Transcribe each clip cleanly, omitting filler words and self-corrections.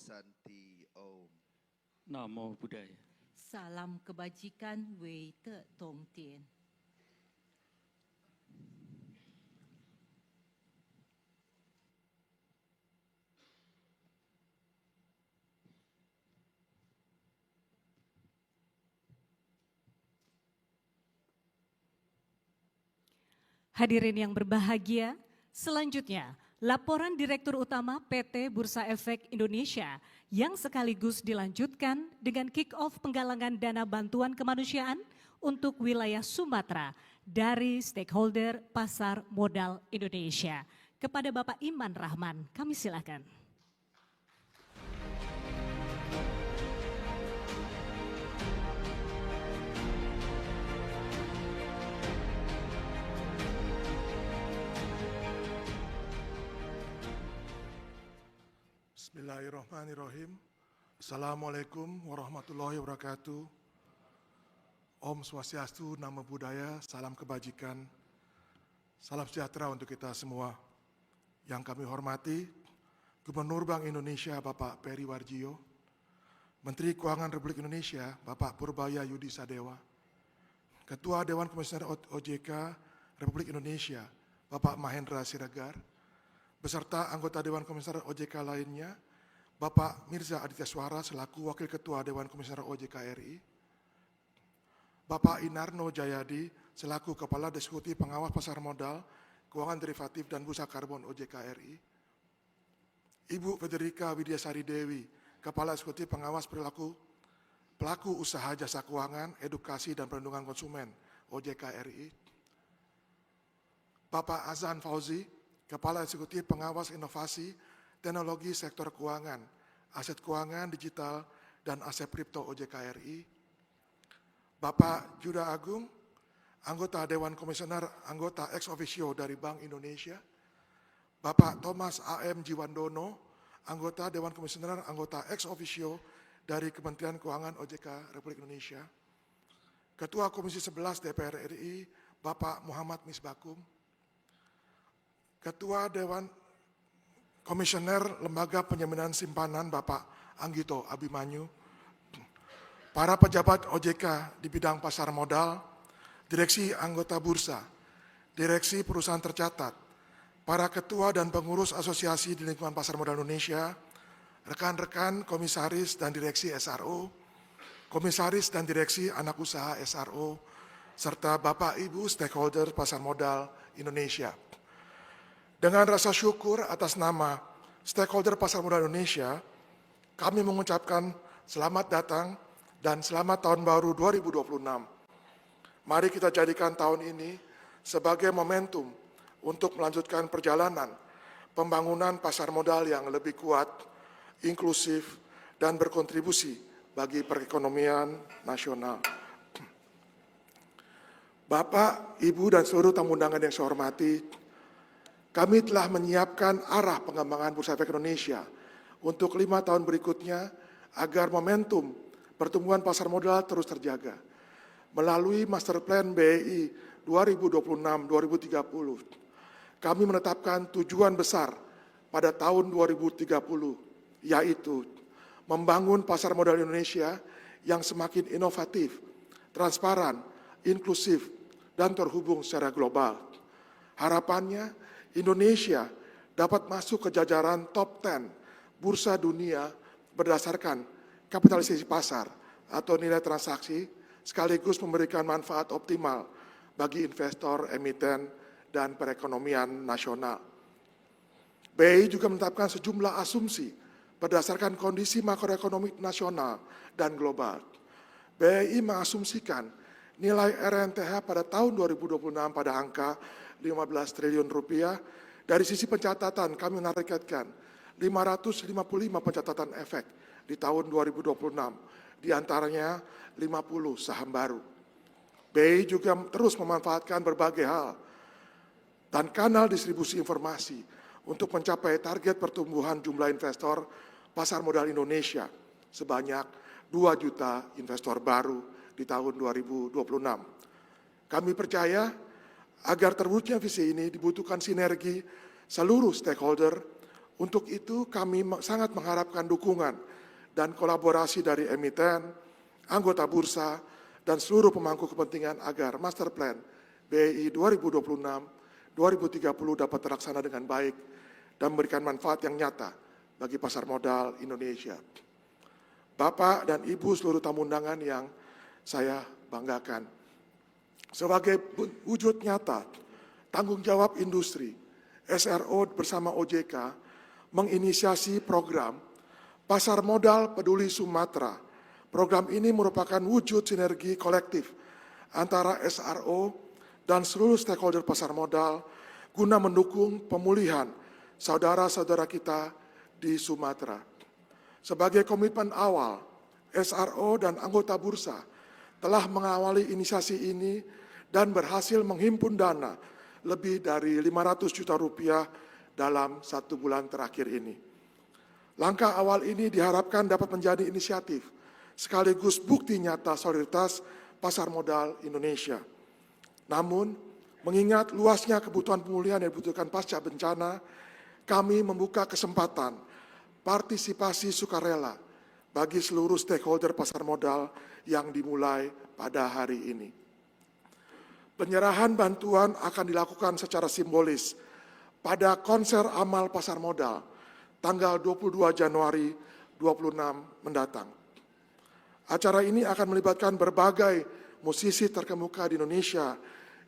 Santi Om. Namo Buddhaya. Salam kebajikan Wei Te Tong Tien. Hadirin yang berbahagia, selanjutnya laporan Direktur Utama PT Bursa Efek Indonesia yang sekaligus dilanjutkan dengan kick-off penggalangan dana bantuan kemanusiaan untuk wilayah Sumatera dari stakeholder Pasar Modal Indonesia. Kepada Bapak Iman Rahman, kami silakan. Bismillahirrahmanirrahim. Assalamualaikum warahmatullahi wabarakatuh. Om Swastiastu, Namo Buddhaya, salam kebajikan, salam sejahtera untuk kita semua. Yang kami hormati, Gubernur Bank Indonesia Bapak Peri Warjio, Menteri Keuangan Republik Indonesia Bapak Purbaya Yudi Sadewa, Ketua Dewan Komisioner OJK Republik Indonesia Bapak Mahendra Siregar, beserta anggota Dewan Komisioner OJK lainnya, Bapak Mirza Aditya Suara selaku Wakil Ketua Dewan Komisioner OJK RI, Bapak Inarno Jayadi selaku Kepala Diskuti Pengawas Pasar Modal, Keuangan Derivatif dan Bursa Karbon OJK RI, Ibu Federica Widyasari Dewi, Kepala Eksekutif Pengawas Pelaku Usaha Jasa Keuangan, Edukasi dan Perlindungan Konsumen OJK RI, Bapak Azan Fauzi, Kepala Eksekutif Pengawas Inovasi, Teknologi Sektor Keuangan, Aset Keuangan Digital, dan Aset Kripto OJK RI, Bapak Juda Agung, Anggota Dewan Komisioner, Anggota Ex Officio dari Bank Indonesia, Bapak Thomas A.M. Jiwandono, Anggota Dewan Komisioner, Anggota Ex Officio dari Kementerian Keuangan OJK Republik Indonesia, Ketua Komisi 11 DPR RI, Bapak Muhammad Misbakum, Ketua Dewan Komisioner Lembaga Penjaminan Simpanan Bapak Anggito Abimanyu, para pejabat OJK di bidang pasar modal, Direksi Anggota Bursa, Direksi Perusahaan Tercatat, para ketua dan pengurus asosiasi di lingkungan pasar modal Indonesia, rekan-rekan komisaris dan direksi SRO, komisaris dan direksi anak usaha SRO, serta Bapak Ibu stakeholder pasar modal Indonesia. Dengan rasa syukur atas nama stakeholder pasar modal Indonesia, kami mengucapkan selamat datang dan selamat tahun baru 2026. Mari kita jadikan tahun ini sebagai momentum untuk melanjutkan perjalanan pembangunan pasar modal yang lebih kuat, inklusif, dan berkontribusi bagi perekonomian nasional. Bapak, Ibu, dan seluruh tamu undangan yang saya hormati, kami telah menyiapkan arah pengembangan Bursa Efek Indonesia untuk 5 tahun berikutnya agar momentum pertumbuhan pasar modal terus terjaga. Melalui Master Plan BEI 2026-2030, kami menetapkan tujuan besar pada tahun 2030, yaitu membangun pasar modal Indonesia yang semakin inovatif, transparan, inklusif, dan terhubung secara global. Harapannya, Indonesia dapat masuk ke jajaran top 10 bursa dunia berdasarkan kapitalisasi pasar atau nilai transaksi, sekaligus memberikan manfaat optimal bagi investor, emiten, dan perekonomian nasional. BEI juga menetapkan sejumlah asumsi berdasarkan kondisi makroekonomi nasional dan global. BEI mengasumsikan nilai RNTH pada tahun 2026 pada angka 15 triliun rupiah. Dari sisi pencatatan kami menargetkan 555 pencatatan efek di tahun 2026, diantaranya 50 saham baru. BEI juga terus memanfaatkan berbagai hal dan kanal distribusi informasi untuk mencapai target pertumbuhan jumlah investor pasar modal Indonesia sebanyak 2 juta investor baru di tahun 2026. Kami percaya agar terwujudnya visi ini dibutuhkan sinergi seluruh stakeholder Untuk itu kami sangat mengharapkan dukungan dan kolaborasi dari emiten, anggota bursa, dan seluruh pemangku kepentingan agar Master Plan BEI 2026-2030 dapat terlaksana dengan baik dan memberikan manfaat yang nyata bagi pasar modal Indonesia. Bapak dan Ibu seluruh tamu undangan yang saya banggakan. Sebagai wujud nyata, tanggung jawab industri, SRO bersama OJK menginisiasi program Pasar Modal Peduli Sumatera. Program ini merupakan wujud sinergi kolektif antara SRO dan seluruh stakeholder pasar modal guna mendukung pemulihan saudara-saudara kita di Sumatera. Sebagai komitmen awal, SRO dan anggota bursa telah mengawali inisiasi ini dan berhasil menghimpun dana lebih dari 500 juta rupiah dalam 1 bulan terakhir ini. Langkah awal ini diharapkan dapat menjadi inisiatif sekaligus bukti nyata solidaritas pasar modal Indonesia. Namun, mengingat luasnya kebutuhan pemulihan yang dibutuhkan pasca bencana, kami membuka kesempatan partisipasi sukarela bagi seluruh stakeholder pasar modal yang dimulai pada hari ini. Penyerahan bantuan akan dilakukan secara simbolis pada konser amal pasar modal tanggal 22 Januari 26 mendatang. Acara ini akan melibatkan berbagai musisi terkemuka di Indonesia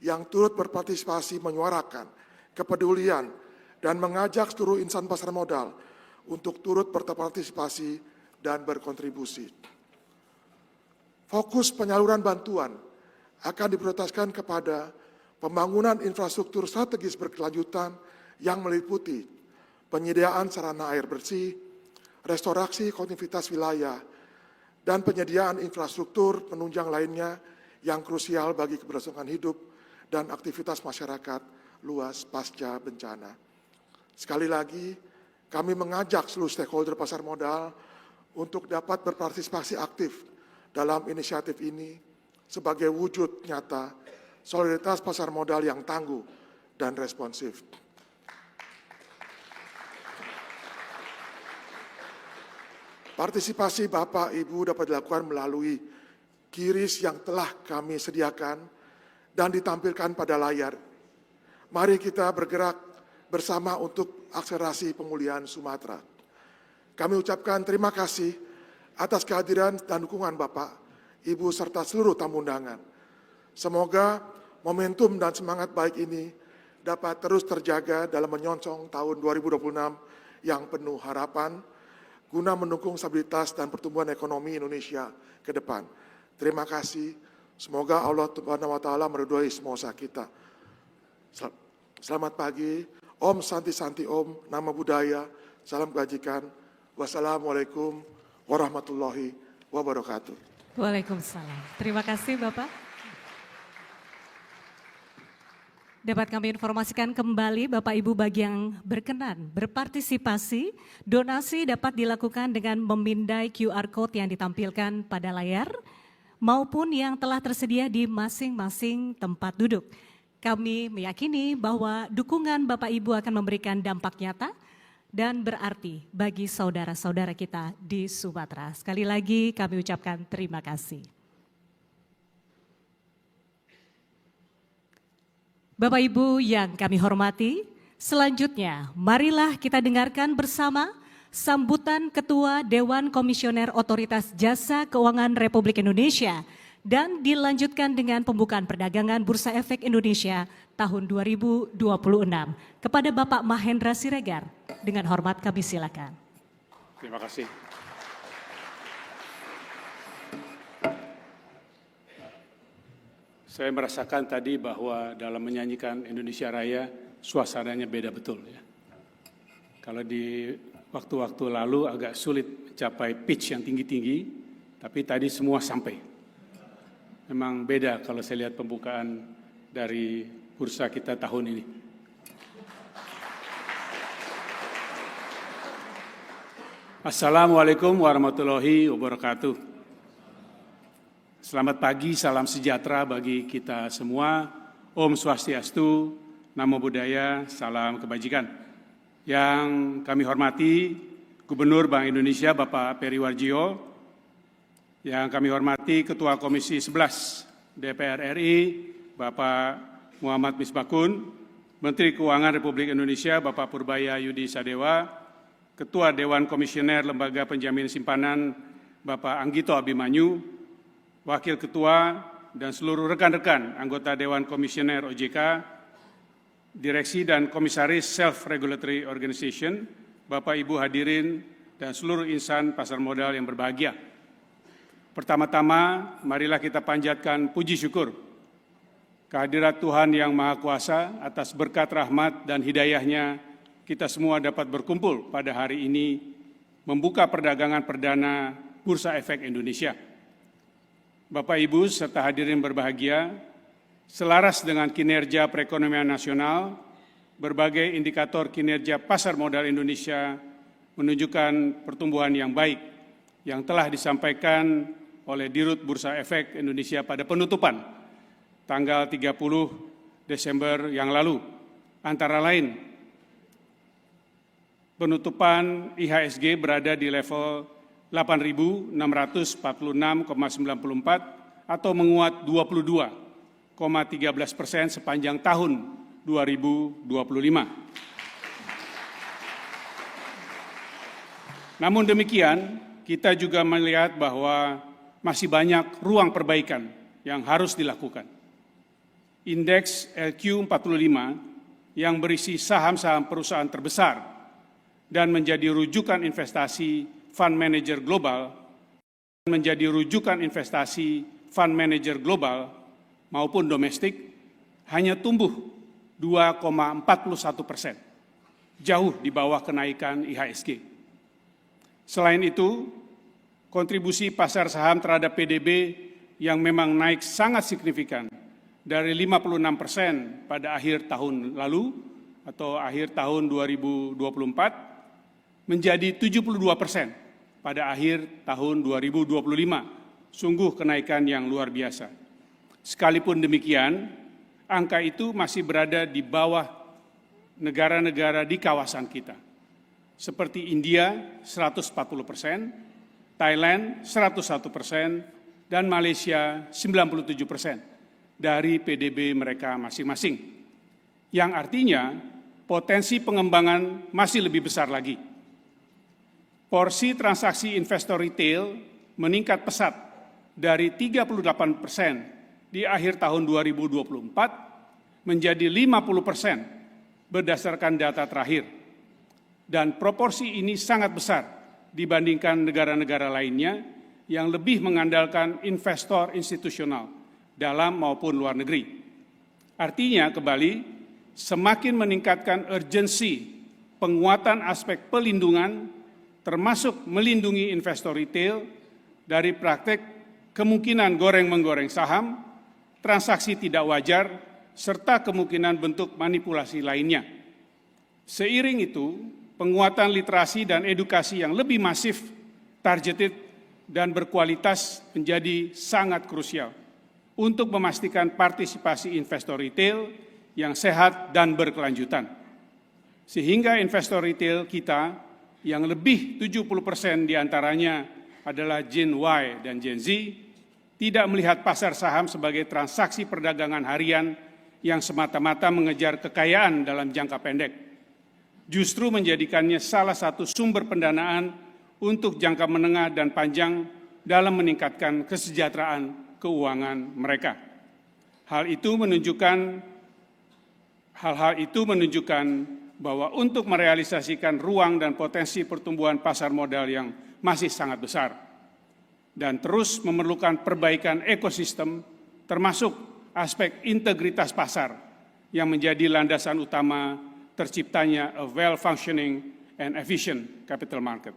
yang turut berpartisipasi menyuarakan kepedulian dan mengajak seluruh insan pasar modal untuk turut berpartisipasi dan berkontribusi. Fokus penyaluran bantuan akan diprioritaskan kepada pembangunan infrastruktur strategis berkelanjutan yang meliputi penyediaan sarana air bersih, restorasi konektivitas wilayah, dan penyediaan infrastruktur penunjang lainnya yang krusial bagi keberlangsungan hidup dan aktivitas masyarakat luas pasca bencana. Sekali lagi, kami mengajak seluruh stakeholder pasar modal untuk dapat berpartisipasi aktif dalam inisiatif ini sebagai wujud nyata solidaritas pasar modal yang tangguh dan responsif. Partisipasi Bapak Ibu dapat dilakukan melalui QRIS yang telah kami sediakan dan ditampilkan pada layar. Mari kita bergerak bersama untuk akselerasi pemulihan Sumatera. Kami ucapkan terima kasih atas kehadiran dan dukungan Bapak, Ibu serta seluruh tamu undangan. Semoga momentum dan semangat baik ini dapat terus terjaga dalam menyongsong tahun 2026 yang penuh harapan, guna mendukung stabilitas dan pertumbuhan ekonomi Indonesia ke depan. Terima kasih. Semoga Allah Subhanahu wa Ta'ala meridhoi semua usaha kita. Selamat pagi. Om Santi Santi Om. Nama budaya. Salam kebajikan. Wassalamualaikum warahmatullahi wabarakatuh. Waalaikumsalam. Terima kasih Bapak. Dapat kami informasikan kembali Bapak Ibu bagi yang berkenan berpartisipasi, donasi dapat dilakukan dengan memindai QR Code yang ditampilkan pada layar maupun yang telah tersedia di masing-masing tempat duduk. Kami meyakini bahwa dukungan Bapak Ibu akan memberikan dampak nyata dan berarti bagi saudara-saudara kita di Sumatera. Sekali lagi kami ucapkan terima kasih. Bapak Ibu yang kami hormati, selanjutnya marilah kita dengarkan bersama sambutan Ketua Dewan Komisioner Otoritas Jasa Keuangan Republik Indonesia dan dilanjutkan dengan pembukaan perdagangan Bursa Efek Indonesia tahun 2026. Kepada Bapak Mahendra Siregar, dengan hormat kami silakan. Terima kasih. Saya merasakan tadi bahwa dalam menyanyikan Indonesia Raya, suasananya beda betul ya. Kalau di waktu-waktu lalu agak sulit mencapai pitch yang tinggi-tinggi, tapi tadi semua sampai. Memang beda kalau saya lihat pembukaan dari bursa kita tahun ini. Assalamualaikum warahmatullahi wabarakatuh. Selamat pagi, salam sejahtera bagi kita semua. Om Swastiastu, Namo Buddhaya, salam kebajikan. Yang kami hormati Gubernur Bank Indonesia Bapak Peri Warjio, yang kami hormati Ketua Komisi 11 DPR RI Bapak Muhammad Misbakun, Menteri Keuangan Republik Indonesia Bapak Purbaya Yudi Sadewa, Ketua Dewan Komisioner Lembaga Penjamin Simpanan Bapak Anggito Abimanyu, Wakil Ketua dan seluruh rekan-rekan anggota Dewan Komisioner OJK, Direksi dan Komisaris Self-Regulatory Organization, Bapak Ibu hadirin dan seluruh insan pasar modal yang berbahagia. Pertama-tama, marilah kita panjatkan puji syukur kehadirat Tuhan Yang Maha Kuasa atas berkat rahmat dan hidayahnya kita semua dapat berkumpul pada hari ini membuka perdagangan perdana Bursa Efek Indonesia. Bapak Ibu serta hadirin berbahagia, selaras dengan kinerja perekonomian nasional, berbagai indikator kinerja pasar modal Indonesia menunjukkan pertumbuhan yang baik yang telah disampaikan oleh Dirut Bursa Efek Indonesia pada penutupan tanggal 30 Desember yang lalu. Antara lain, penutupan IHSG berada di level 8.646,94 atau menguat 22,13% sepanjang tahun 2025. Namun demikian, kita juga melihat bahwa masih banyak ruang perbaikan yang harus dilakukan. Indeks LQ45 yang berisi saham-saham perusahaan terbesar dan menjadi rujukan investasi fund manager global maupun domestik hanya tumbuh 2,41%, jauh di bawah kenaikan IHSG. Selain itu, kontribusi pasar saham terhadap PDB yang memang naik sangat signifikan dari 56% pada akhir tahun lalu atau akhir tahun 2024 menjadi 72% pada akhir tahun 2025. Sungguh kenaikan yang luar biasa. Sekalipun demikian, angka itu masih berada di bawah negara-negara di kawasan kita, seperti India 140%, Thailand 101%, dan Malaysia 97% dari PDB mereka masing-masing. Yang artinya potensi pengembangan masih lebih besar lagi. Porsi transaksi investor retail meningkat pesat dari 38% di akhir tahun 2024 menjadi 50% berdasarkan data terakhir. Dan proporsi ini sangat besar dibandingkan negara-negara lainnya yang lebih mengandalkan investor institusional dalam maupun luar negeri. Artinya kembali, semakin meningkatkan urgensi penguatan aspek pelindungan termasuk melindungi investor retail dari praktek kemungkinan goreng-menggoreng saham, transaksi tidak wajar, serta kemungkinan bentuk manipulasi lainnya. Seiring itu, penguatan literasi dan edukasi yang lebih masif, targeted, dan berkualitas menjadi sangat krusial untuk memastikan partisipasi investor retail yang sehat dan berkelanjutan. Sehingga investor retail kita yang lebih 70% diantaranya adalah Gen Y dan Gen Z, tidak melihat pasar saham sebagai transaksi perdagangan harian yang semata-mata mengejar kekayaan dalam jangka pendek. Justru menjadikannya salah satu sumber pendanaan untuk jangka menengah dan panjang dalam meningkatkan kesejahteraan keuangan mereka. Hal-hal itu menunjukkan bahwa untuk merealisasikan ruang dan potensi pertumbuhan pasar modal yang masih sangat besar dan terus memerlukan perbaikan ekosistem termasuk aspek integritas pasar yang menjadi landasan utama terciptanya a well-functioning and efficient capital market.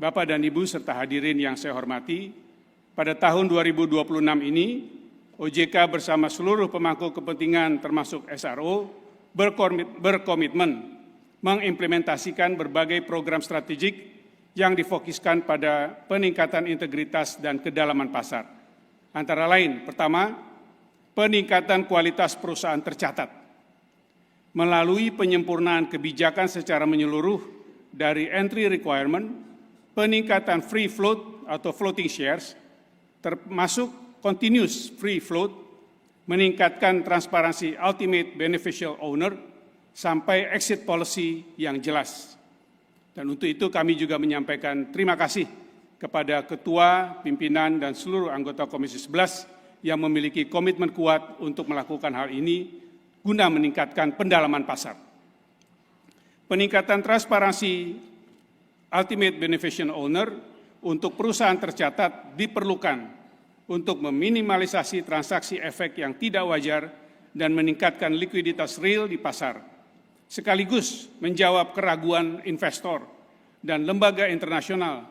Bapak dan Ibu serta hadirin yang saya hormati, pada tahun 2026 ini, OJK bersama seluruh pemangku kepentingan termasuk SRO berkomitmen mengimplementasikan berbagai program strategik yang difokuskan pada peningkatan integritas dan kedalaman pasar. Antara lain, pertama, peningkatan kualitas perusahaan tercatat. melalui penyempurnaan kebijakan secara menyeluruh dari entry requirement, peningkatan free float atau floating shares, termasuk continuous free float, meningkatkan transparansi ultimate beneficial owner, sampai exit policy yang jelas. Dan untuk itu kami juga menyampaikan terima kasih kepada Ketua, Pimpinan, dan seluruh anggota Komisi 11 yang memiliki komitmen kuat untuk melakukan hal ini guna meningkatkan pendalaman pasar. Peningkatan transparansi ultimate beneficial owner untuk perusahaan tercatat diperlukan untuk meminimalisasi transaksi efek yang tidak wajar dan meningkatkan likuiditas real di pasar, sekaligus menjawab keraguan investor dan lembaga internasional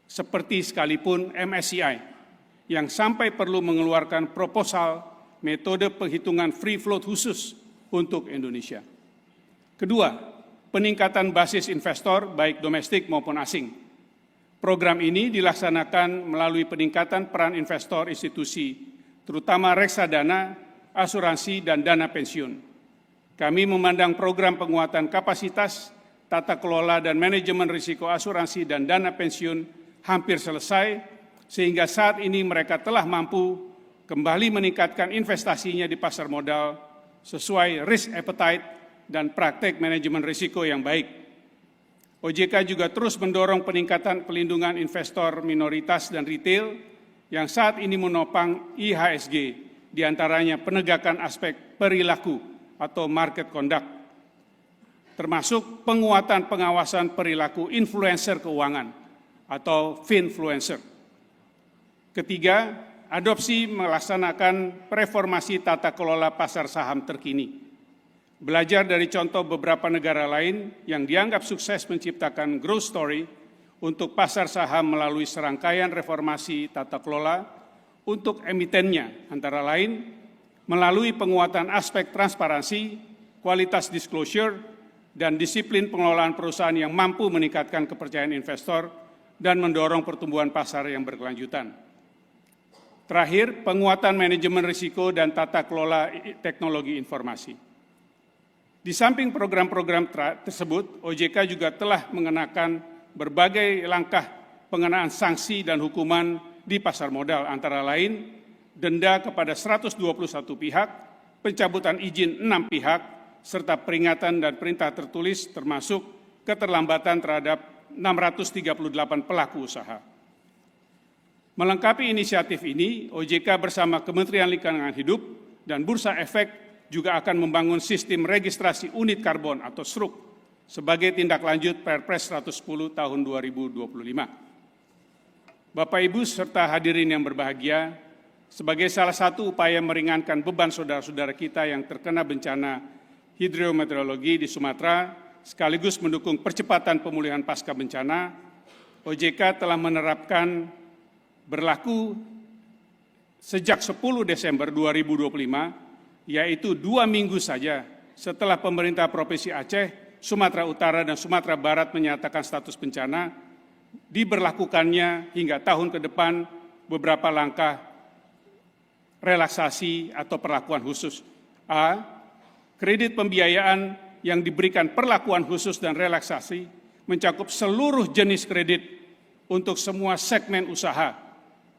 seperti sekalipun MSCI yang sampai perlu mengeluarkan proposal metode penghitungan free float khusus untuk Indonesia. Kedua, peningkatan basis investor baik domestik maupun asing. Program ini dilaksanakan melalui peningkatan peran investor institusi, terutama reksadana, asuransi, dan dana pensiun. Kami memandang program penguatan kapasitas, tata kelola, dan manajemen risiko asuransi dan dana pensiun hampir selesai, sehingga saat ini mereka telah mampu kembali meningkatkan investasinya di pasar modal sesuai risk appetite dan praktek manajemen risiko yang baik. OJK juga terus mendorong peningkatan pelindungan investor minoritas dan retail yang saat ini menopang IHSG, diantaranya penegakan aspek perilaku atau market conduct, termasuk penguatan pengawasan perilaku influencer keuangan atau finfluencer. Ketiga, adopsi melaksanakan reformasi tata kelola pasar saham terkini. Belajar dari contoh beberapa negara lain yang dianggap sukses menciptakan growth story untuk pasar saham melalui serangkaian reformasi tata kelola untuk emitennya, antara lain melalui penguatan aspek transparansi, kualitas disclosure, dan disiplin pengelolaan perusahaan yang mampu meningkatkan kepercayaan investor dan mendorong pertumbuhan pasar yang berkelanjutan. Terakhir, penguatan manajemen risiko dan tata kelola teknologi informasi. Di samping program-program tersebut, OJK juga telah mengenakan berbagai langkah pengenaan sanksi dan hukuman di pasar modal, antara lain denda kepada 121 pihak, pencabutan izin 6 pihak, serta peringatan dan perintah tertulis termasuk keterlambatan terhadap 638 pelaku usaha. Melengkapi inisiatif ini, OJK bersama Kementerian Lingkungan Hidup dan Bursa Efek juga akan membangun sistem registrasi unit karbon atau SRUK sebagai tindak lanjut Perpres 110 tahun 2025. Bapak Ibu serta hadirin yang berbahagia, sebagai salah satu upaya meringankan beban saudara-saudara kita yang terkena bencana hidrometeorologi di Sumatera, sekaligus mendukung percepatan pemulihan pasca bencana, OJK telah menerapkan berlaku sejak 10 Desember 2025, yaitu 2 minggu saja setelah pemerintah Provinsi Aceh, Sumatera Utara, dan Sumatera Barat menyatakan status bencana, diberlakukannya hingga tahun ke depan beberapa langkah relaksasi atau perlakuan khusus. A. Kredit pembiayaan yang diberikan perlakuan khusus dan relaksasi mencakup seluruh jenis kredit untuk semua segmen usaha,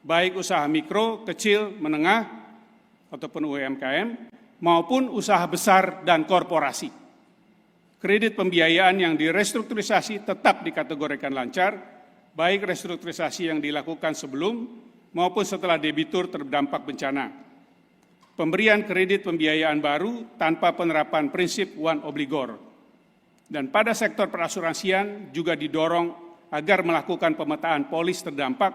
baik usaha mikro, kecil, menengah, ataupun UMKM, maupun usaha besar dan korporasi. Kredit pembiayaan yang direstrukturisasi tetap dikategorikan lancar, baik restrukturisasi yang dilakukan sebelum maupun setelah debitur terdampak bencana. Pemberian kredit pembiayaan baru tanpa penerapan prinsip one obligor. Dan pada sektor perasuransian juga didorong agar melakukan pemetaan polis terdampak,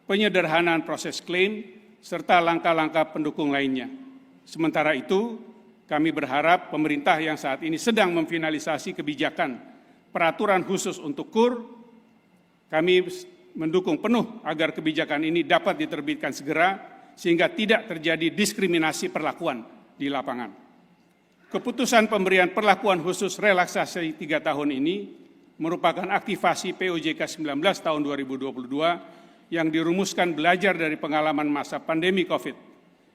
penyederhanaan proses klaim, serta langkah-langkah pendukung lainnya. Sementara itu, kami berharap pemerintah yang saat ini sedang memfinalisasi kebijakan peraturan khusus untuk KUR, kami mendukung penuh agar kebijakan ini dapat diterbitkan segera, sehingga tidak terjadi diskriminasi perlakuan di lapangan. Keputusan pemberian perlakuan khusus relaksasi 3 tahun ini merupakan aktivasi POJK 19 tahun 2022 yang dirumuskan belajar dari pengalaman masa pandemi COVID,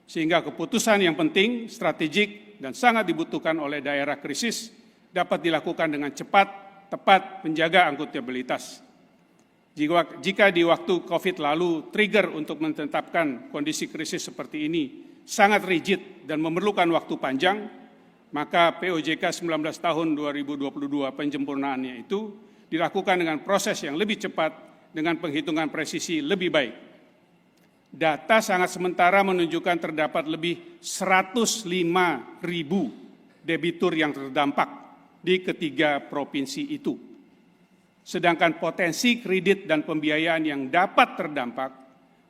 sehingga keputusan yang penting, strategik, dan sangat dibutuhkan oleh daerah krisis dapat dilakukan dengan cepat, tepat, menjaga akuntabilitas. Jika di waktu COVID lalu trigger untuk menetapkan kondisi krisis seperti ini sangat rigid dan memerlukan waktu panjang, maka POJK 19 tahun 2022 penyempurnaannya itu dilakukan dengan proses yang lebih cepat dengan penghitungan presisi lebih baik. Data sangat sementara menunjukkan terdapat lebih 105.000 debitur yang terdampak di ketiga provinsi itu. Sedangkan potensi kredit dan pembiayaan yang dapat terdampak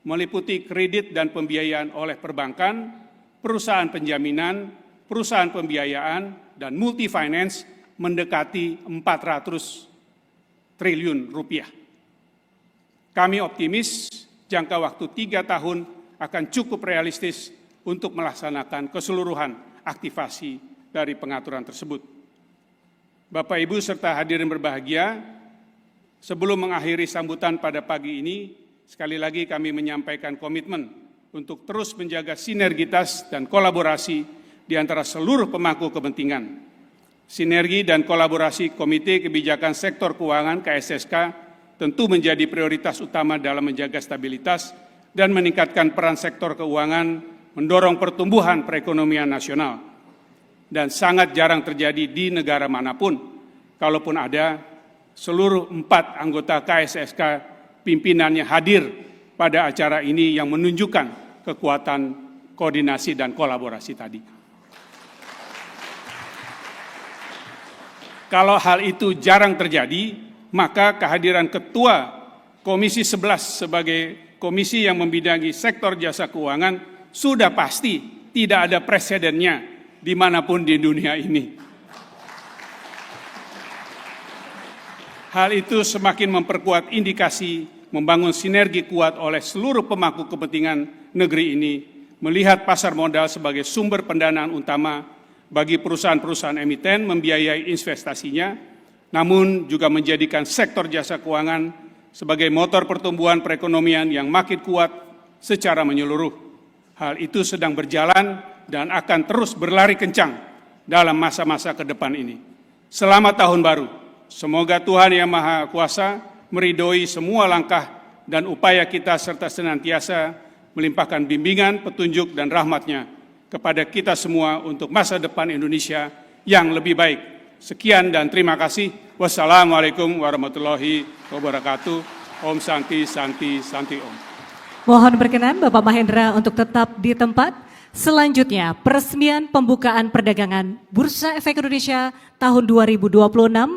meliputi kredit dan pembiayaan oleh perbankan, perusahaan penjaminan, perusahaan pembiayaan, dan multi finance mendekati 400 triliun rupiah. Kami optimis jangka waktu 3 tahun akan cukup realistis untuk melaksanakan keseluruhan aktivasi dari pengaturan tersebut. Bapak, Ibu, serta hadirin berbahagia, sebelum mengakhiri sambutan pada pagi ini, sekali lagi kami menyampaikan komitmen untuk terus menjaga sinergitas dan kolaborasi di antara seluruh pemangku kepentingan. Sinergi dan kolaborasi Komite Kebijakan Sektor Keuangan KSSK tentu menjadi prioritas utama dalam menjaga stabilitas dan meningkatkan peran sektor keuangan, mendorong pertumbuhan perekonomian nasional. Dan sangat jarang terjadi di negara manapun. Kalaupun ada, seluruh 4 anggota KSSK pimpinannya hadir pada acara ini yang menunjukkan kekuatan koordinasi dan kolaborasi tadi. Kalau hal itu jarang terjadi, maka kehadiran Ketua Komisi 11 sebagai komisi yang membidangi sektor jasa keuangan sudah pasti tidak ada presidennya dimanapun di dunia ini. Hal itu semakin memperkuat indikasi membangun sinergi kuat oleh seluruh pemangku kepentingan negeri ini, melihat pasar modal sebagai sumber pendanaan utama bagi perusahaan-perusahaan emiten membiayai investasinya, namun juga menjadikan sektor jasa keuangan sebagai motor pertumbuhan perekonomian yang makin kuat secara menyeluruh. Hal itu sedang berjalan dan akan terus berlari kencang dalam masa-masa ke depan ini. Selamat Tahun Baru. Semoga Tuhan Yang Maha Kuasa meridhoi semua langkah dan upaya kita serta senantiasa melimpahkan bimbingan, petunjuk, dan rahmat-Nya kepada kita semua untuk masa depan Indonesia yang lebih baik. Sekian dan terima kasih. Wassalamualaikum warahmatullahi wabarakatuh. Om Santi, Santi, Santi Om. Mohon berkenan Bapak Mahendra untuk tetap di tempat. Selanjutnya, peresmian pembukaan perdagangan Bursa Efek Indonesia tahun 2026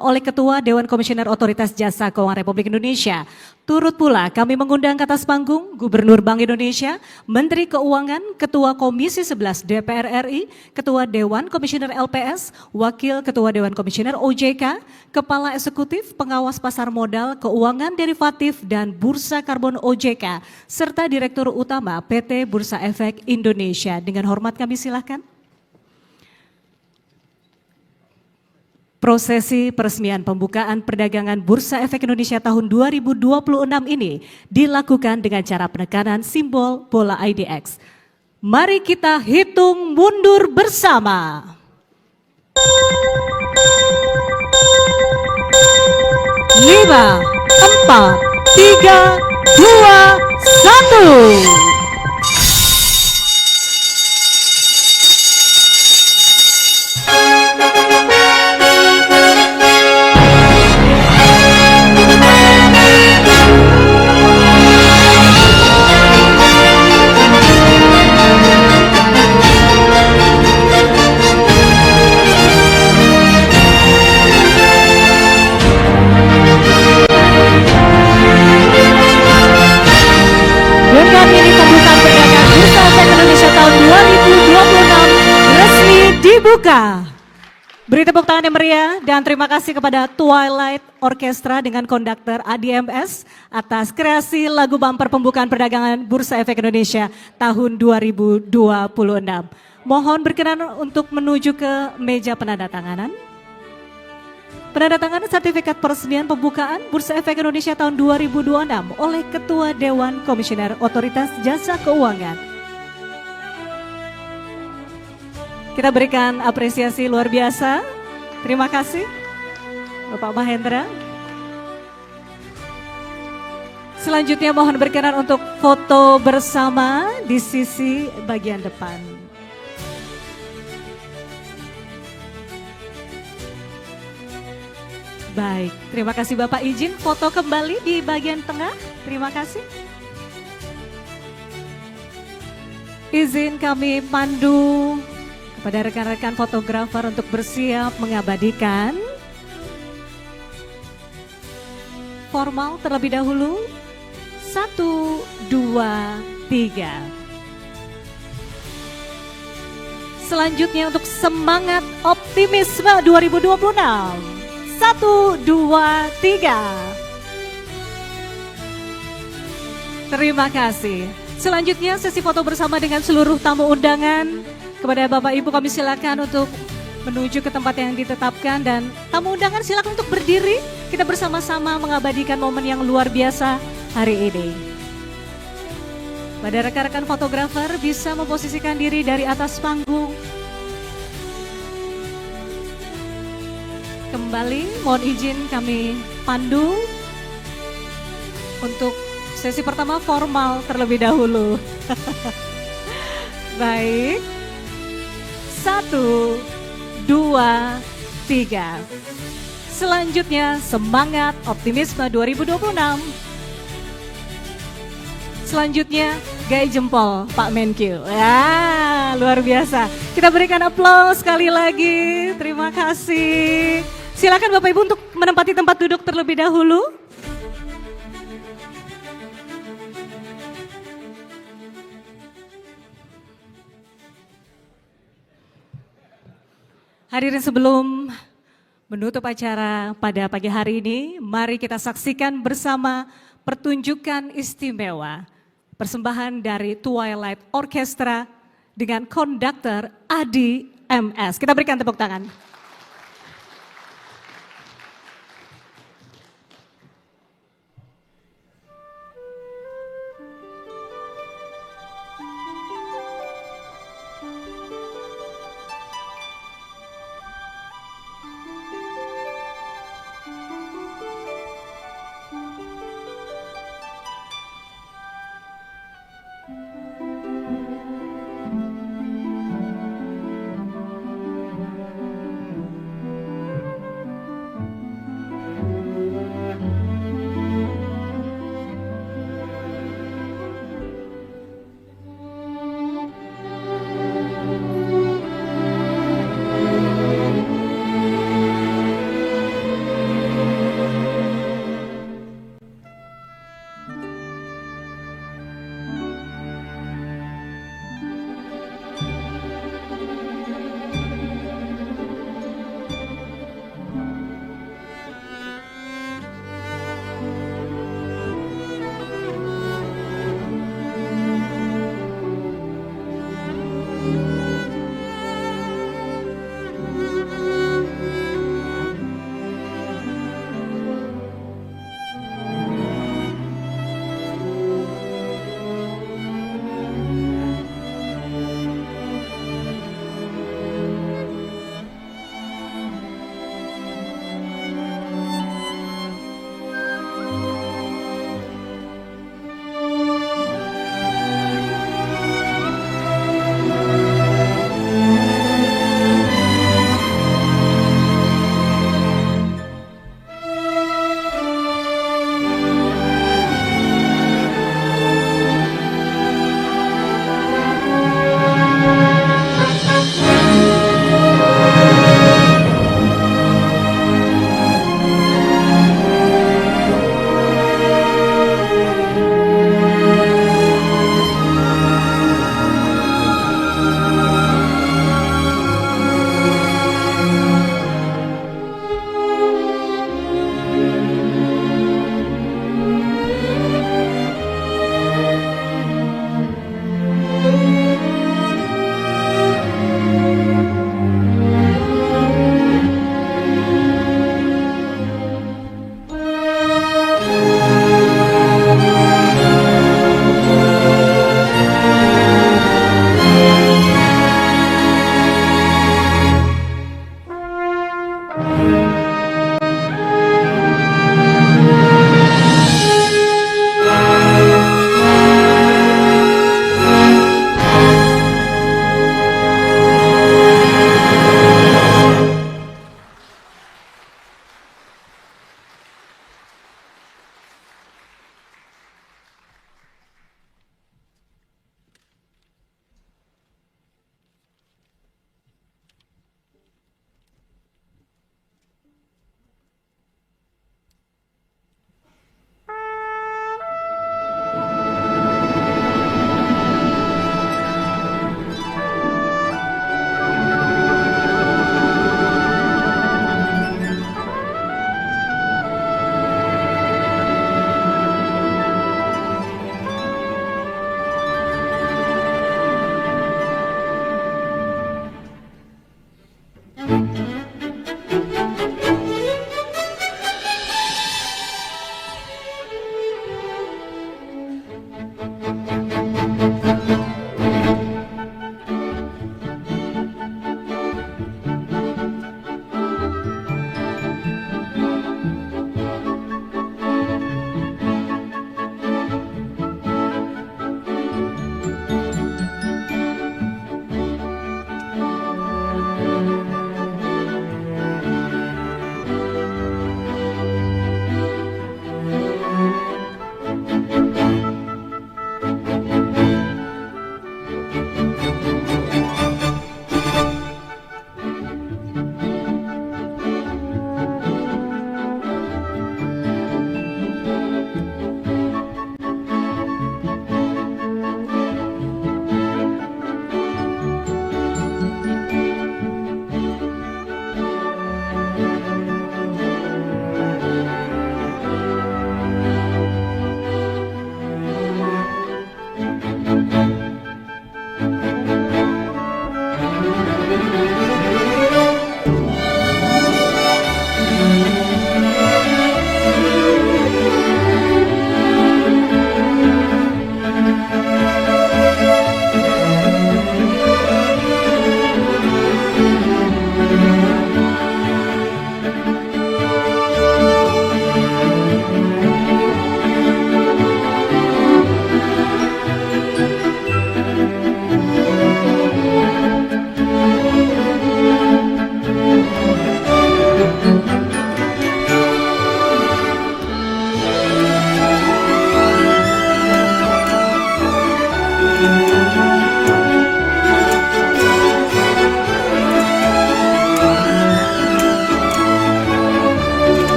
oleh Ketua Dewan Komisioner Otoritas Jasa Keuangan Republik Indonesia. Turut pula kami mengundang ke atas panggung Gubernur Bank Indonesia, Menteri Keuangan, Ketua Komisi 11 DPR RI, Ketua Dewan Komisioner LPS, Wakil Ketua Dewan Komisioner OJK, Kepala Eksekutif Pengawas Pasar Modal, Keuangan Derivatif, dan Bursa Karbon OJK, serta Direktur Utama PT Bursa Efek Indonesia. Dengan hormat kami silakan. Prosesi peresmian pembukaan perdagangan Bursa Efek Indonesia tahun 2026 ini dilakukan dengan cara penekanan simbol bola IDX. Mari kita hitung mundur bersama. 5, 4, 3, 2, 1. Dibuka. Beri tepuk tangan yang meriah dan terima kasih kepada Twilight Orchestra dengan konduktor ADMS atas kreasi lagu bumper pembukaan perdagangan Bursa Efek Indonesia tahun 2026. Mohon berkenan untuk menuju ke meja penandatanganan. Penandatanganan sertifikat peresmian pembukaan Bursa Efek Indonesia tahun 2026 oleh Ketua Dewan Komisioner Otoritas Jasa Keuangan. Kita berikan apresiasi luar biasa. Terima kasih Bapak Mahendra. Selanjutnya mohon berkenan untuk foto bersama di sisi bagian depan. Baik, terima kasih Bapak, izin foto kembali di bagian tengah. Terima kasih. Izin kami pandu kepada rekan-rekan fotografer untuk bersiap mengabadikan. Formal terlebih dahulu. 1, 2, 3. Selanjutnya untuk semangat optimisme 2026. 1, 2, 3. Terima kasih. Selanjutnya sesi foto bersama dengan seluruh tamu undangan. Kepada Bapak Ibu kami silakan untuk menuju ke tempat yang ditetapkan dan tamu undangan silakan untuk berdiri. Kita bersama-sama mengabadikan momen yang luar biasa hari ini. Pada rekan-rekan fotografer bisa memposisikan diri dari atas panggung. Kembali mohon izin kami pandu untuk sesi pertama formal terlebih dahulu. Baik. 1, 2, 3. Selanjutnya semangat optimisme 2026. Selanjutnya gaya jempol Pak Menkyu. Ya, luar biasa. Kita berikan aplaus sekali lagi. Terima kasih. Silakan Bapak Ibu untuk menempati tempat duduk terlebih dahulu. Hadirin, sebelum menutup acara pada pagi hari ini, mari kita saksikan bersama pertunjukan istimewa persembahan dari Twilight Orchestra dengan konduktor Adi MS. Kita berikan tepuk tangan.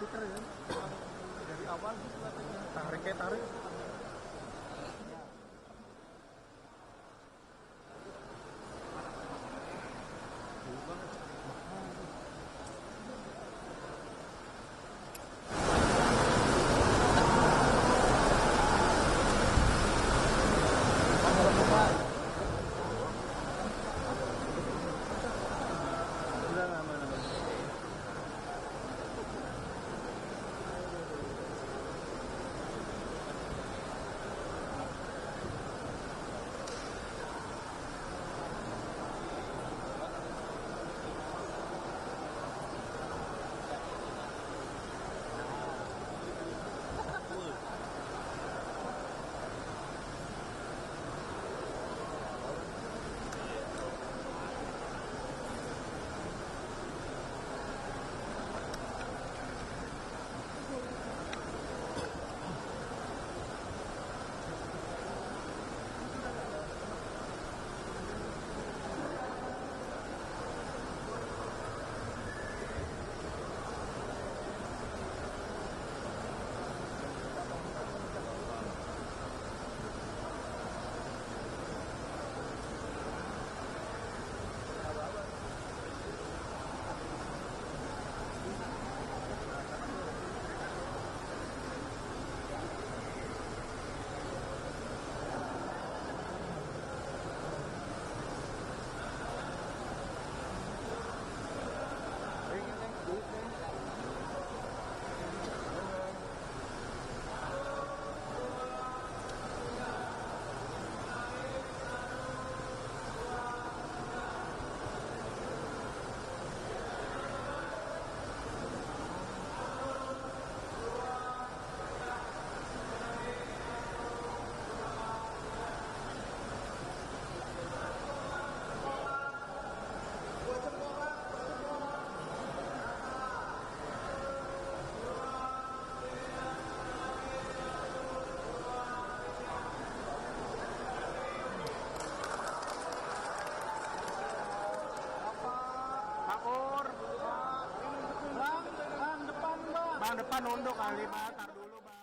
muter ya. Dari awal gitu latihannya. Tarik kayak tarik. Bang, depan nunduk kali, Bang. Tar dulu, Bang.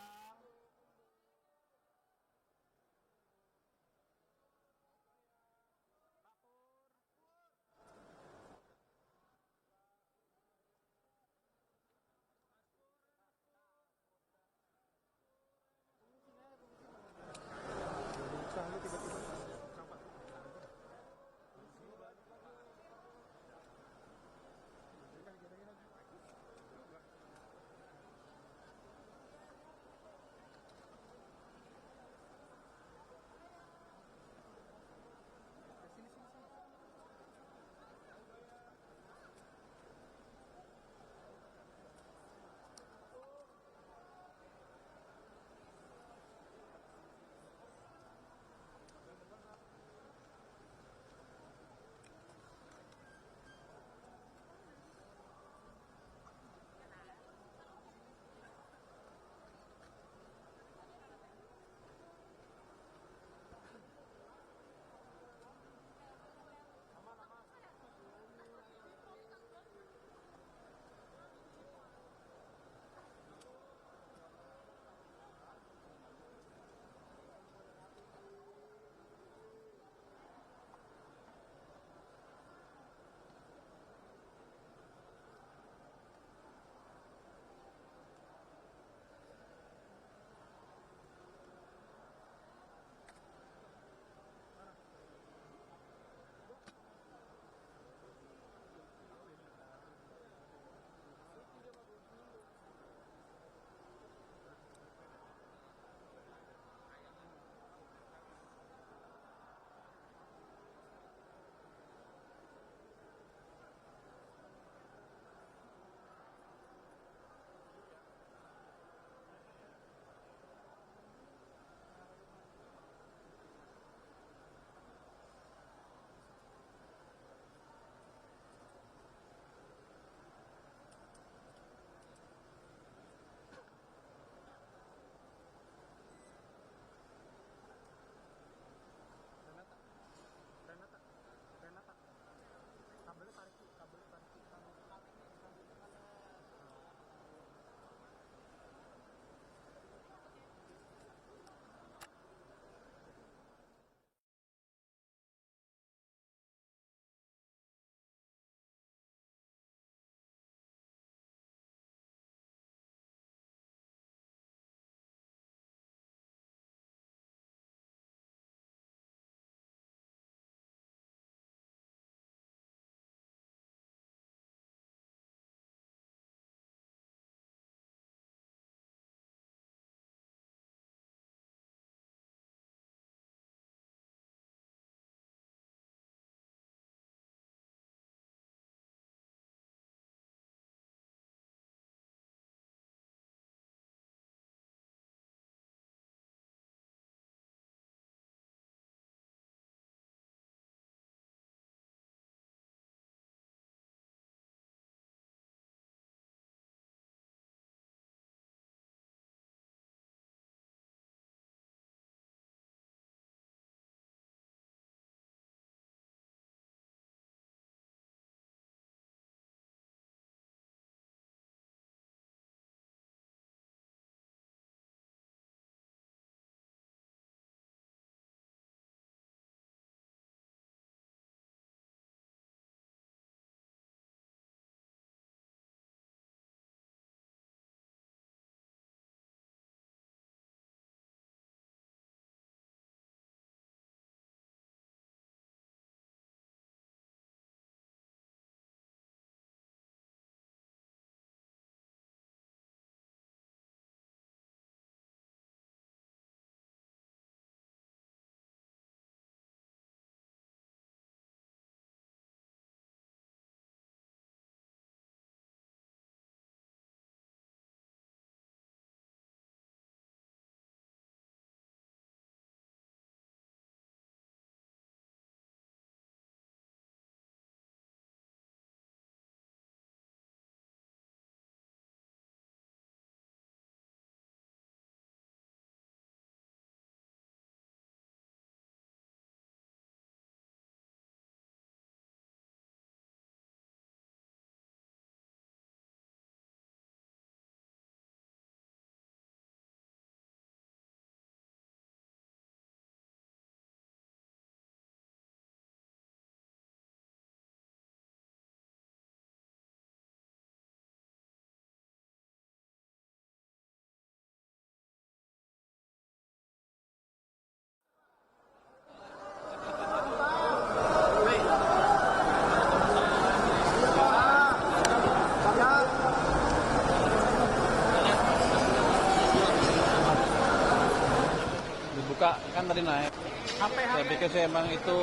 kan tadi naik. Saya pikir sih emang itu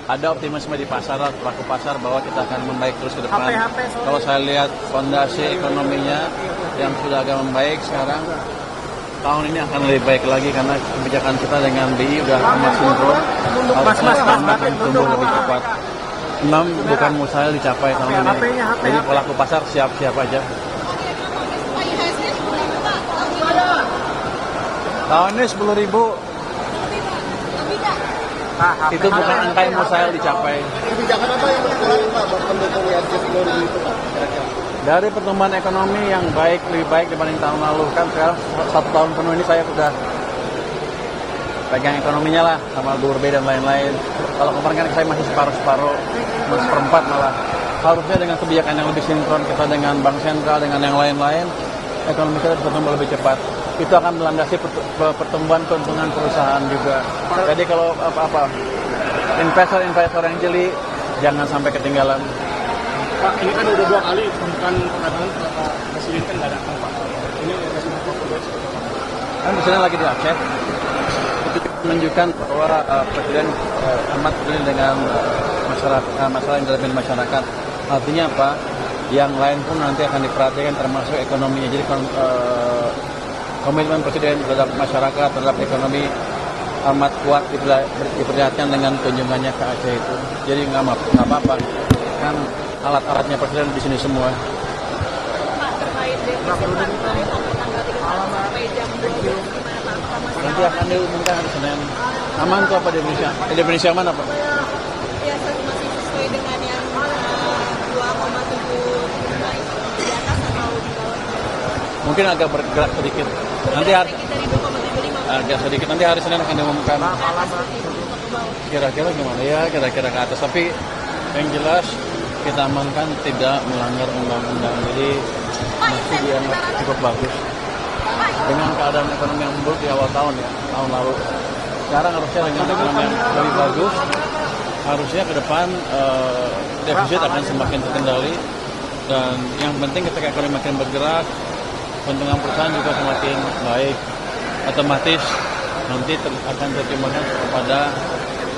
ada optimisme di pasar, pelaku pasar bahwa kita akan membaik terus ke depan. Kalau saya lihat fondasi ekonominya yang sudah agak membaik sekarang, tahun ini akan lebih baik lagi karena kebijakan kita dengan BI udah amat sinkron, harusnya akan tumbuh lebih cepat. Memang bukan mustahil dicapai tahun ini. Jadi pelaku pasar siap-siap aja. Tahun ini 10.000. Itu bukan angka yang mustahil dicapai. Kebijakan apa yang berkurang Pak buat pendukung IHSG 10.000 itu Pak? Dari pertumbuhan ekonomi yang baik, lebih baik dibanding tahun lalu. Kan sekarang 1 tahun penuh ini saya sudah pegang ekonominya lah, sama Gubernur B dan lain-lain. Kalau kemarin kan saya masih separuh-separuh, masih seperempat malah. Harusnya dengan kebijakan yang lebih sinkron kita dengan Bank Sentral, dengan yang lain-lain, ekonomi kita bertumbuh lebih cepat. Itu akan melandasi pertumbuhan keuntungan perusahaan juga. Jadi kalau investor yang jeli jangan sampai ketinggalan. Pak, ini kan udah 2 kali pembukaan pengadilan Pak Presiden kan nggak datang Pak. Ini Presiden Kan di sana lagi di Aceh. Itu menunjukkan bahwa Presiden amat peduli dengan masalah yang dialami masyarakat. Artinya apa? Yang lain pun nanti akan diperhatikan termasuk ekonominya. Jadi komitmen Presiden terhadap masyarakat, terhadap ekonomi amat kuat diperlihatkan dengan kunjungannya ke Aceh itu. Jadi nggak apa-apa, kan alat-alatnya Presiden di sini semua. Nanti akan diumumkan hari Senin. Aman tuh apa di Indonesia? Di Indonesia aman apa? Ya, masih sesuai dengan yang 2,7 di atas atau di bawah? Mungkin agak bergerak sedikit. Nanti agak sedikit. Nanti hari Senin akan diumumkan. Kira-kira gimana ya? Kira-kira ke atas. Tapi yang jelas kita amankan tidak melanggar undang-undang. Jadi masih dianggap cukup bagus. Dengan keadaan ekonomi yang buruk di awal tahun ya, tahun lalu. Sekarang harusnya dengan ekonomi yang lebih bagus, harusnya ke depan defisit akan semakin terkendali. Dan yang penting ketika ekonomi makin bergerak, keuntungan perusahaan juga semakin baik, otomatis nanti akan terjemahkan kepada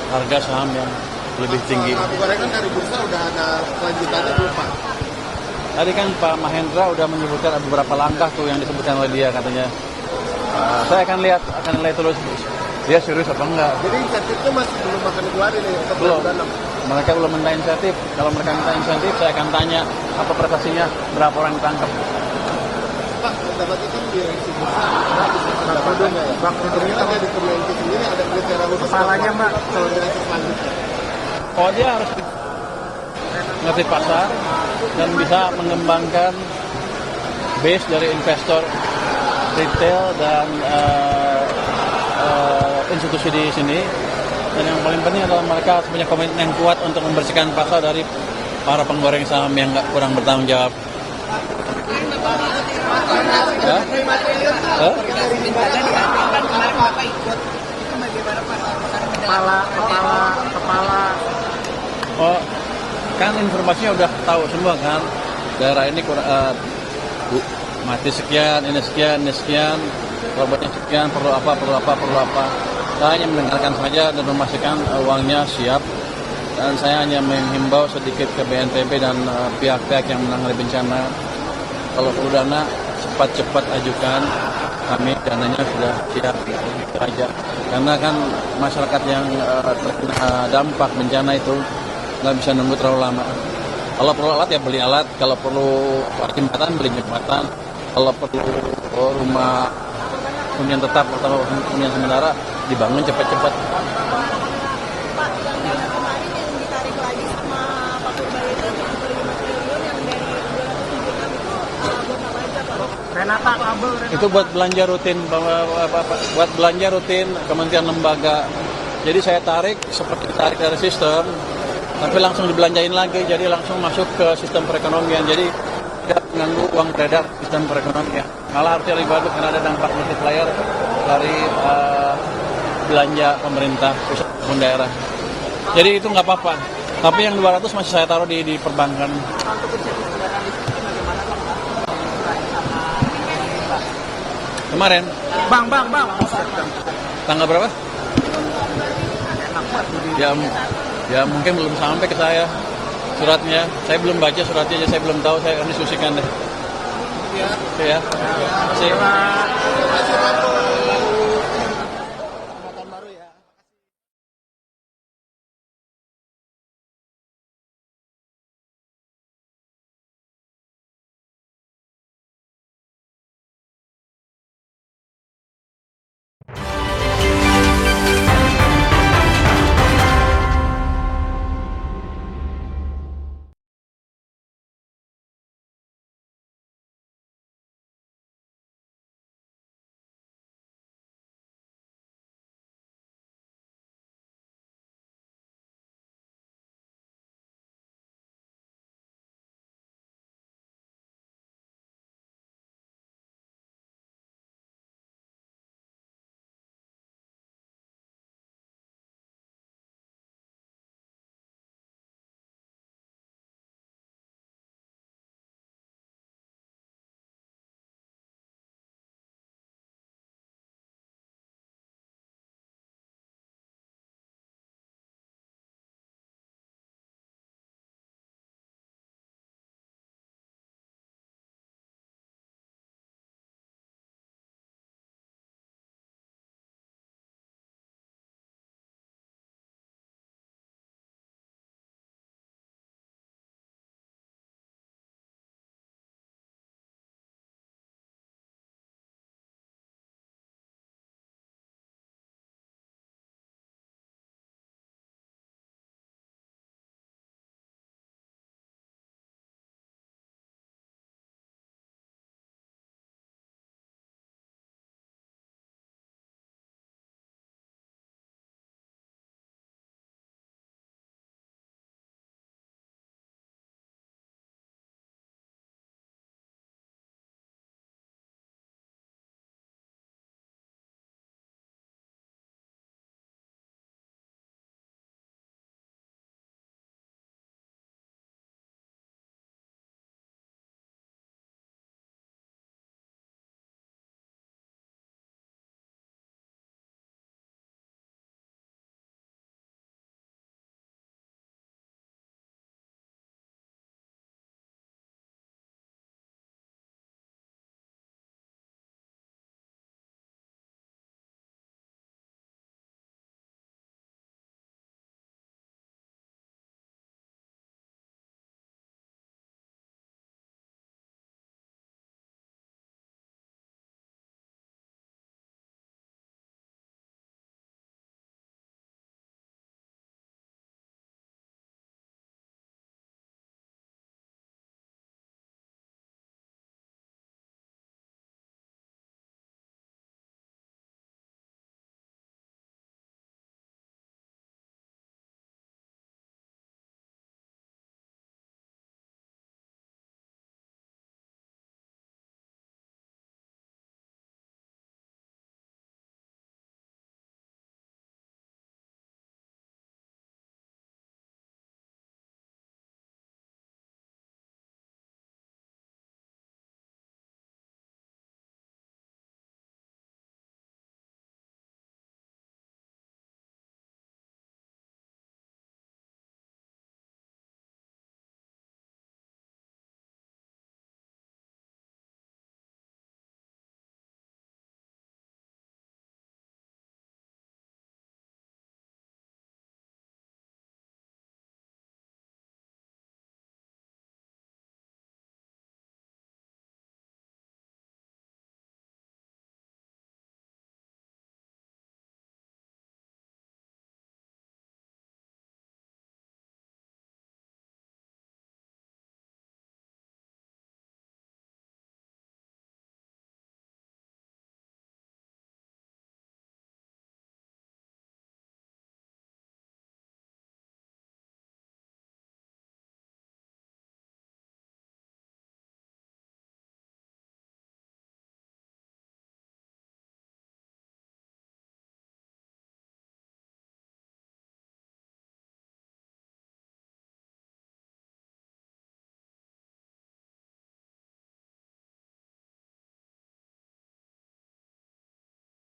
harga saham yang lebih tinggi. Gorengan dari bursa udah ada kelanjutannya belum Pak? Tadi kan Pak Mahendra udah menyebutkan ada beberapa langkah tuh yang disebutkan oleh dia katanya. Saya akan lihat terus dia serius apa enggak. Jadi insentifnya masih belum akan dikeluarin nih? Belum. Mereka belum minta insentif. Kalau mereka minta insentif, saya akan tanya apa prestasinya, berapa orang ditangkap. Pak, pendapatnya kan direksi bursa ada pendapatnya ya? Bang Rudolnya kan dari Kemenki sendiri ada kriteria khusus kepalanya Mbak kalau direksi selanjutnya? Oh, dia harus ngerti pasar dan bisa mengembangkan base dari investor retail dan institusi di sini. Dan yang paling penting adalah mereka harus punya komitmen yang kuat untuk membersihkan pasar dari para penggoreng saham yang kurang bertanggung jawab. Kepala. Oh, kan informasinya udah tahu semua kan. Daerah ini mati sekian, ini sekian, korbannya sekian, perlu apa. Saya hanya mendengarkan saja dan memastikan uangnya siap. Dan saya hanya menghimbau sedikit ke BNPB dan pihak-pihak yang menangani bencana. Kalau perlu dana, cepat-cepat ajukan. Kami dananya sudah siap gitu aja. Karena kan masyarakat yang terkena dampak bencana itu nggak bisa nunggu terlalu lama. Kalau perlu alat ya beli alat, kalau perlu jembatan beli jembatan, kalau perlu rumah hunian tetap atau hunian sementara dibangun cepat-cepat. Pak, yang kemarin yang ditarik lagi sama Pak Purbalingga 75 triliun yang dari 276 itu buat apa aja Pak? Renata kabel. Itu buat belanja rutin, kementerian lembaga. Jadi saya tarik seperti ditarik dari sistem, tapi langsung dibelanjain lagi, jadi langsung masuk ke sistem perekonomian. Jadi tidak mengganggu uang beredar sistem perekonomian. Malah harusnya lebih bagus karena ada dampak multiplier dari belanja pemerintah pusat maupun daerah. Jadi itu nggak apa-apa. Tapi yang 200 masih saya taruh di perbankan. Kemarin. Bang. Tanggal berapa? Ya mungkin belum sampai ke saya suratnya. Saya belum baca suratnya, jadi saya belum tahu. Saya akan diskusikan deh. Ya. Oke ya. Terima kasih.